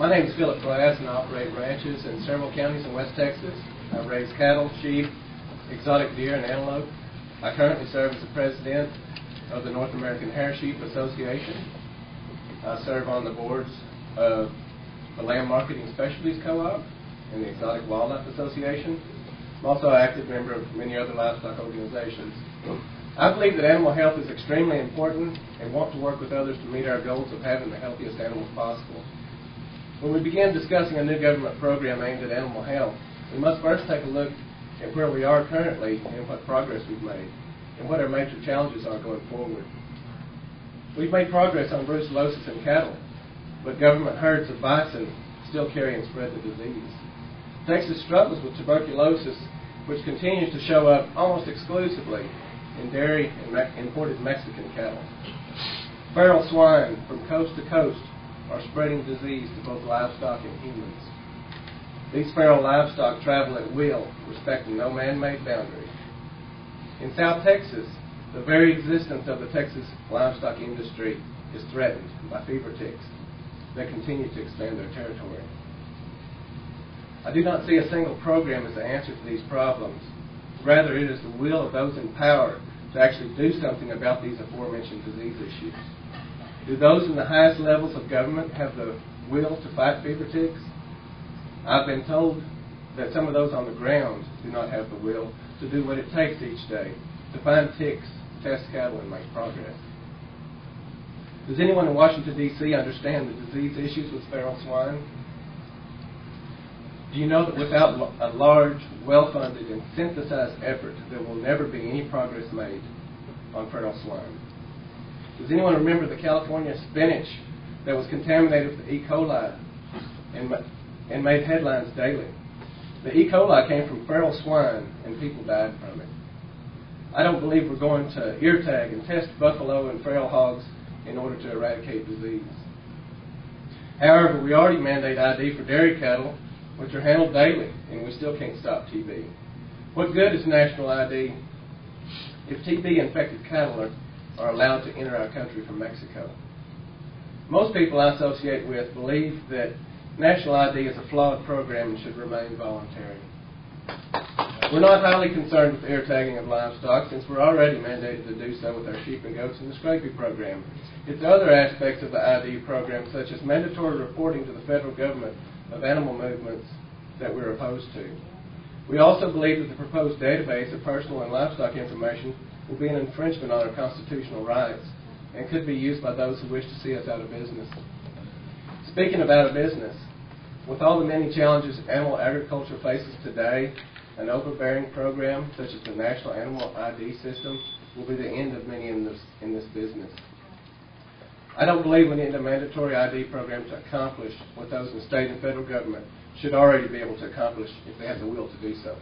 My name is Phillip, and I operate ranches in several counties in West Texas. I raise cattle, sheep, exotic deer, and antelope. I currently serve as the president of the North American Hair Sheep Association. I serve on the boards of the Lamb Marketing Specialties Co-op and the Exotic Wildlife Association. I'm also an active member of many other livestock organizations. I believe that animal health is extremely important and want to work with others to meet our goals of having the healthiest animals possible. When we begin discussing a new government program aimed at animal health, we must first take a look at where we are currently and what progress we've made, and what our major challenges are going forward. We've made progress on brucellosis in cattle, but government herds of bison still carry and spread the disease. Texas struggles with tuberculosis, which continues to show up almost exclusively in dairy and imported Mexican cattle. Feral swine from coast to coast are spreading disease to both livestock and humans. These feral livestock travel at will, respecting no man-made boundary. In South Texas, the very existence of the Texas livestock industry is threatened by fever ticks that continue to expand their territory. I do not see a single program as the answer to these problems. Rather, it is the will of those in power to actually do something about these aforementioned disease issues. Do those in the highest levels of government have the will to fight fever ticks? I've been told that some of those on the ground do not have the will to do what it takes each day to find ticks, test cattle, and make progress. Does anyone in Washington, D.C. understand the disease issues with feral swine? Do you know that without a large, well-funded, and synthesized effort, there will never be any progress made on feral swine? Does anyone remember the California spinach that was contaminated with E. coli and made headlines daily? The E. coli came from feral swine, and people died from it. I don't believe we're going to ear tag and test buffalo and feral hogs in order to eradicate disease. However, we already mandate ID for dairy cattle, which are handled daily, and we still can't stop TB. What good is national ID if TB-infected cattle are allowed to enter our country from Mexico? Most people I associate with believe that national ID is a flawed program and should remain voluntary. We're not highly concerned with ear tagging of livestock, since we're already mandated to do so with our sheep and goats in the scrapie program. It's other aspects of the ID program, such as mandatory reporting to the federal government of animal movements, that we're opposed to. We also believe that the proposed database of personal and livestock information will be an infringement on our constitutional rights and could be used by those who wish to see us out of business. Speaking of out of business, with all the many challenges animal agriculture faces today, an overbearing program such as the National Animal ID system will be the end of many in this business. I don't believe we need a mandatory ID program to accomplish what those in state and federal government should already be able to accomplish if they have the will to do so.